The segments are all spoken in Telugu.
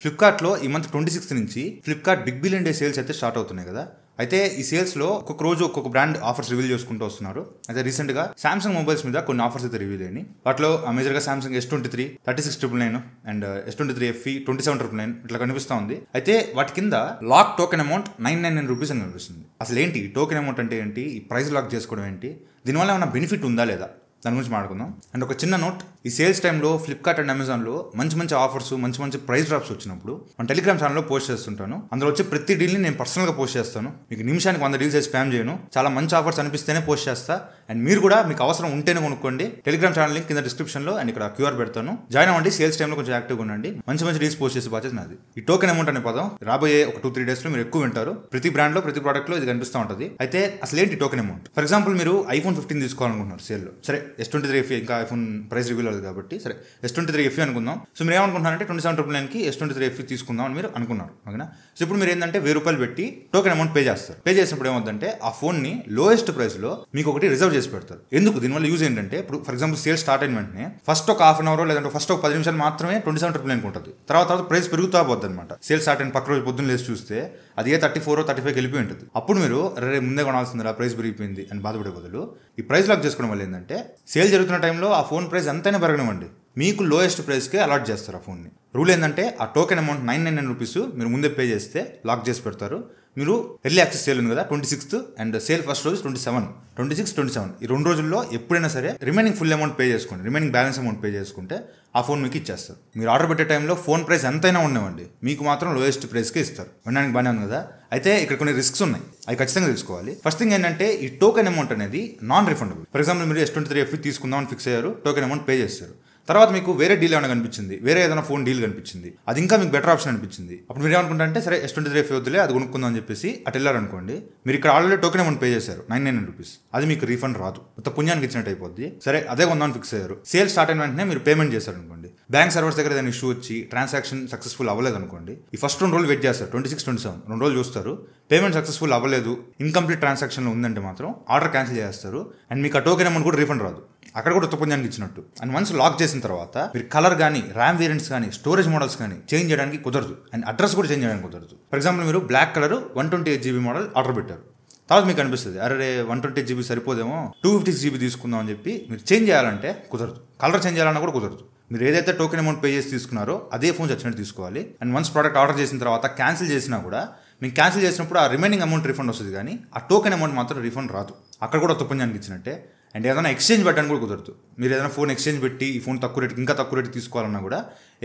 ఫ్లిప్కార్ట్లో ఈ మంత్ 26 నుంచి Flipkart big billion day sales అయితే స్టార్ట్ అవుతున్నాయి కదా. అయితే ఈ సేల్స్లో ఒక్కొక్క రోజు ఒక్కొక్క బ్రాండ్ ఆఫర్స్ రివీల్ చేసుకుంటూ వస్తున్నారు. అయితే రీసెంట్గా సామ్సంగ్ మొబైల్స్ మీద కొన్ని ఆఫర్స్ అయితే రివీల్ అయినాయి. వాటిలో మేజర్గా Samsung S23 36,999 and S23 FE 27,999 ఇట్లా కనిపిస్తూ ఉంది. అయితే వాటి కింద లాక్ టోకెన్ అమౌంట్ 999 రూపీస్ అని కనిపిస్తుంది. అసలు ఏంటి టోకెన్ అమౌంట్ అంటే ఏంటి, ఈ ప్రైస్ లాక్ చేసుకోవడం ఏంటి, దీనివల్ల ఏమైనా బెనిఫిట్ ఉందా లేదా, దాని గురించి మాట్లాడుకుందాం. అండ్ ఒక చిన్న నోట్, ఈ సేల్స్ టైంలో ఫ్లిప్కార్ట్ అండ్ అమెజాన్లో మంచి ఆఫర్స్ మంచి ప్రైస్ డ్రాప్స్ వచ్చినప్పుడు మన టెలిగ్రామ్ ఛానల్లో పోస్ట్ చేస్తుంటాను. అందులో వచ్చే ప్రతి డీల్ని నేను పర్సనల్గా పోస్ట్ చేస్తాను. మీకు నిమిషానికి 100 డీల్స్ స్పామ్ చేయను. చాలా మంచి ఆఫర్స్ అనిపిస్తేనే పోస్ట్ చేస్తా. అండ్ మీరు కూడా మీకు అవసరం ఉంటేనే కొనుక్కోండి. టెలిగ్రామ్ ఛానల్ లింక్ కింద డిస్క్రిప్షన్లో అండ్ ఇక్కడ QR పెడతాను. జాయిన్ అవ్వండి. సేల్స్ టైంలో కొంచెం యాక్టివ్గా ఉండండి. మంచి డీల్స్ పోస్ట్ చేసే బాధ్యత నాది. ఈ టోకెన్ అమౌంట్ అనే పదం రాబోయే ఒక 2-3 డేస్లో మీరు ఎక్కువ వింటారు. ప్రతి బ్రాండ్లో ప్రతి ప్రోడక్ట్లో ఇది కనిపిస్తూ ఉంటుంది. అయితే అసలు ఏంటి టోకెన్ అమౌంట్? ఫర్ ఎగ్జాంపుల్ మీరు iPhone 15 తీసుకోవాలనుకుంటున్నారు సేల్లో. సరే S23 FE ఇంకా ఐఫోన్ ప్రైస్ రివీల్ అవ్వదు కాబట్టి సరే S23 FE అనుకుందాం. సో మీరు ఏమనుకుంటున్నారంటే 27,999కి S23 FE తీసుకుందాం అని మీరు అనుకున్నారు, ఓకేనా? సో ఇప్పుడు మీరు ఏంటంటే ₹1000 పెట్టి టోకెన్ అమౌంట్ పే చేస్తారు. పే చేసినప్పుడు ఏమవుతుందంటే ఆ ఫోన్ని లోయెస్ట్ ప్రైస్లో మీకు ఒకటి రిజర్వ్ చేసి పెడతారు. ఎందుకు? దీనివల్ల యూజ్ ఏంటంటే ఇప్పుడు ఫర్ ఎగ్జాంపుల్ సేల్ స్టార్ట్ అయిన వెంటనే ఫస్ట్ ఒక హాఫ్ అన్ అవర్ లేదంటే ఫస్ట్ ఒక 10 నిమిషాలు మాత్రమే 27,999 ఉంటుంది. తర్వాత ప్రైస్ పెరుగుతా పోద్ది అనమాట. సేల్ స్టార్ట్ అయిన పక్క రోజు పొద్దున్న లేసి చూస్తే అది 34 35 వెళ్ళిపోయి ఉంటుంది. అప్పుడు మీరు ముందే కొనాల్సిందిరా ప్రైస్ పెరిగిపోయింది అని బాధపడే బదులు ఈ ప్రైస్ లాక్ చేసుకోవడం వల్ల ఏంటంటే సేల్ జరుగుతున్న టైంలో ఆ ఫోన్ ప్రైస్ ఎంతైనా పెరగనివ్వండి, మీకు లోయెస్ట్ ప్రైస్కే అలాట్ చేస్తారు ఆ ఫోన్ని. రూల్ ఏంటంటే ఆ టోకెన్ అమౌంట్ 999 రూపీస్ మీరు ముందే పే చేస్తే లాక్ చేసి పెడతారు. మీరు ఎర్లీ యాక్సెస్ సేల్ ఉంది కదా 26th అండ్ సేల్ ఫస్ట్ రోజు 26-27 ఈ 2 రోజుల్లో ఎప్పుడైనా సరే రిమైనింగ్ ఫుల్ అమౌంట్ పే చేసుకోండి. రిమైనింగ్ బ్యాలెన్స్ అమౌంట్ పే చేసుకుంటే ఆ ఫోన్ మీకు ఇచ్చేస్తారు. మీరు ఆర్డర్ పెట్టే టైంలో ఫోన్ ప్రైస్ ఎంతైనా ఉండవండి, మీకు మాత్రం లోయెస్ట్ ప్రైస్కే ఇస్తారు. వినడానికి బాగానే ఉంది కదా. అయితే ఇక్కడ కొన్ని రిస్క్స్ ఉన్నాయి, అవి ఖచ్చితంగా తెలుసుకోవాలి. ఫస్ట్ థింగ్ ఏంటంటే ఈ టోకెన్ అమౌంట్ అనేది నాన్ రిఫండబుల్. ఫర్ ఎగ్జాంపుల్ మీరు S23 FE తీసుకుందామని ఫిక్స్ అయ్యారు, టోకెన్ అమౌంట్ పే చేస్తారు. తర్వాత మీకు వేరే డీల్ ఏమైనా కనిపించింది, వేరే ఏదైనా ఫోన్ డీల్ కనిపించింది, అది ఇంకా మీకు బెటర్ ఆప్షన్ అనిపించింది. అప్పుడు మీరు ఏమనుకుంటారంటే సరే S23 FE వద్దులే అది కొనుక్కుందాం అని చెప్పేసి అటు వెళ్ళారనుకోండి. మీరు ఇక్కడ ఆల్రెడీ టోకెన్ అమౌంట్ పే చేశారు 999 రూపీస్, అది మీకు రీఫండ్ రాదు, మొత్తం పుణ్యానికి ఇచ్చినట్టు అయిపోద్ది. సరే అదే కొందామని ఫిక్స్ అయ్యారు, సేల్ స్టార్ట్ అయిన వెంటనే మీరు పేమెంట్ చేశారు అనుకోండి. బ్యాంక్ సర్వర్స్ దగ్గర ఏదైనా ఇష్యూ వచ్చి ట్రాన్సాక్షన్ సక్సెస్ఫుల్ అవ్వలేదు అనుకోండి. ఈ ఫస్ట్ 2 రోజులు వెయిట్ చేస్తారు, 26-27 2 రోజులు చూస్తారు. పేమెంట్ సక్సెస్ఫుల్ అవ్వలేదు, ఇన్కంప్లీట్ ట్రాన్సాక్షన్లో ఉందంటే మాత్రం ఆర్డర్ క్యాన్సిల్ చేస్తారు. అండ్ మీకు ఆ టోకెన్ అమౌంట్ కూడా రీఫండ్ రాదు, అక్కడ కూడా పుణ్యానికి ఇచ్చినట్టు. అండ్ వన్స్ లాక్ చేసిన తర్వాత మీరు కలర్ కానీ ర్యామ్ వేరియంట్స్ కానీ స్టోరేజ్ మోడల్స్ కానీ చేంజ్ చేయడానికి కుదరదు. అండ్ అడ్రస్ కూడా చేంజ్ చేయడానికి కుదరదు. ఫర్ ఎగ్జాంపుల్ మీరు black colour 128GB model order పెట్టారు, తర్వాత మీకు అనిపిస్తుంది అరే 128GB సరిపోదేమో 256GB తీసుకుందాం అని చెప్పి మీరు చేంజ్ చేయాలంటే కుదరదు. కలర్ చేంజ్ చేయాలన్నా కూడా కుదరదు. మీరు ఏదైతే టోకెన్ అమౌంట్ పే చేసి తీసుకున్నారో అదే ఫోన్ వచ్చినట్టు తీసుకోవాలి. అండ్ వన్స్ ప్రోడక్ట్ ఆర్డర్ చేసిన తర్వాత క్యాన్సిల్ చేసినా కూడా మీకు క్యాన్సిల్ చేసినప్పుడు ఆ రిమైనింగ్ అమౌంట్ రిఫండ్ వస్తుంది, కానీ ఆ టోకెన్ అమౌంట్ మాత్రం రిఫండ్ రాదు. అక్కడ కూడా పుణ్యానికి ఇచ్చినట్టే. అండ్ ఏదైనా ఎక్స్చేంజ్ పెట్టడానికి కూడా కుదరదు. మీరు ఏదైనా ఫోన్ ఎక్స్చేంజ్ పెట్టి ఈ ఫోన్ ఇంకా తక్కువ రేటు తీసుకోవాలన్నా కూడా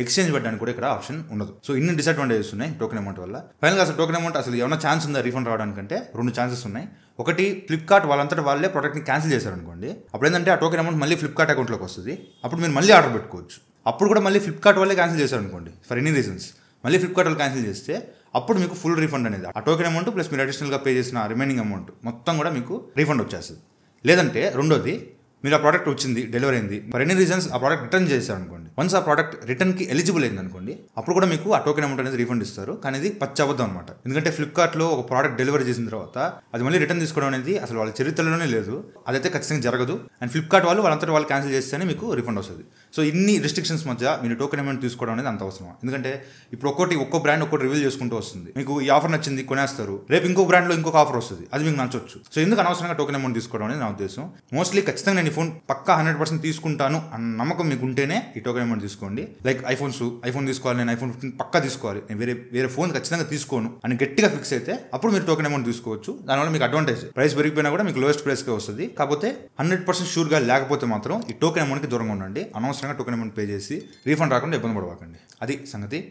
ఎక్స్చేంజ్ పెట్టడానికి కూడా ఇక్కడ ఆప్షన్ ఉండదు. సో ఇన్ని డిసడ్వాంటేజెస్ ఉన్నాయి టోకెన్ అమౌంట్ వల్ల. ఫైనల్గా అసలు టోకెన్ అమౌంట్ అసలు ఏమైనా ఛాన్స్ ఉందా రీఫండ్ రావడానికంటే 2 ఛాన్సెస్ ఉన్నాయి. ఒకటి, ఫ్లిప్కార్ట్ వాళ్ళంతటా వాళ్ళే ప్రోడక్ట్ని క్యాన్సిల్ చేశారనుకోండి, అప్పుడు ఏంటంటే ఆ టోకెన్ అమౌంట్ మళ్ళీ ఫ్లిప్కార్ట్ అకౌంట్లోకి వస్తుంది. అప్పుడు మీరు మళ్ళీ ఆర్డర్ పెట్టుకోవచ్చు. అప్పుడు కూడా మళ్ళీ ఫ్లిప్కార్ట్ వాళ్ళే క్యాన్సిల్ చేశారనుకోండి ఫర్ ఎనీ రీజన్స్, మళ్ళీ ఫ్లిప్కార్ట్ వాళ్ళు క్యాన్సిల్ చేస్తే అప్పుడు మీకు ఫుల్ రీఫండ్ అనేది ఆ టోకెన్ అమౌంట్ ప్లస్ మీరు అడిషనల్గా పే చేసిన రిమైనింగ్ అమౌంట్ మొత్తం కూడా మీకు రీఫండ్ వచ్చేస్తుంది. లేదంటే రెండోది, మీరు ఆ ప్రోడక్ట్ వచ్చింది, డెలివరీ అయింది, ఫర్ ఎనీ రీజన్స్ ఆ ప్రోడక్ట్ రిటర్న్ చేశారు అనుకోండి. వన్స్ ఆ ప్రోడక్ట్ రిటర్న్కి ఎలిజిబుల్ అయింది అనుకోండి, అప్పుడు కూడా మీకు ఆ టోకెన్ అమౌంట్ అనేది రీఫండ్ ఇస్తారు. కానీ ఇది పచ్చవద్దాం అనమాట. ఎందుకంటే ఫ్లిప్కార్ట్లో ఒక ప్రోడక్ట్ డెలివరీ చేసిన తర్వాత అది మళ్ళీ రిటర్న్ తీసుకోవడం అనేది అసలు వాళ్ళ చరిత్రలోనే లేదు. అదైతే ఖచ్చితంగా జరగదు. అండ్ ఫ్లిప్కార్ట్ వాళ్ళంతటా వాళ్ళు క్యాన్సిల్ చేస్తేనే మీకు రీఫండ్ వస్తుంది. సో ఇన్ని రిస్ట్రిక్షన్స్ మధ్య మీరు టోకెన్ అమౌంట్ తీసుకోవడం అనేది అంత అవసరం. ఎందుకంటే ఇప్పుడు ఒక్కో బ్రాండ్ ఒక్కటి రివీల్ చేసుకుంటూ వస్తుంది. మీకు ఈ ఆఫర్ నచ్చింది కొనేస్తారు, రేపు ఇంకో బ్రాండ్లో ఇంకొక ఆఫర్ వస్తుంది, అది మీకు నచ్చొచ్చు. సో ఎందుకు అనవసరంగా టోకెన్ అమౌంట్ తీసుకోవడం అనేది నా ఉద్దేశం. మోస్ట్లీ ఖచ్చితంగా నేను ఈ ఫోన్ పక్కా 100% తీసుకుంటాను అన్న నమ్మకం మీకు ఉంటేనే ఈ టోకెన్ అమౌంట్ తీసుకోండి. లైక్ ఐఫోన్ తీసుకోవాలి, నేను iPhone 15 పక్కా తీసుకోవాలి, నేను వేరే ఫోన్ ఖచ్చితంగా తీసుకోను అని గట్టిగా ఫిక్స్ అయితే అప్పుడు మీరు టోకెన్ అమౌంట్ తీసుకోవచ్చు. దానివల్ల మీకు అడ్వాంటేజ్, ప్రైస్ పెరిగిపోయినా కూడా మీకు లోయెస్ట్ ప్రైస్కే వస్తుంది. కాకపోతే 100% షూర్గా లేకపోతే మాత్రం ఈ టోకెన్ అమౌంట్కి దూరంగా ఉండండి. అనవసరంగా టోకెన్ అమౌంట్ పే చేసి రీఫండ్ రాకుండా ఇబ్బంది పడవాకండి. అది సంగతి.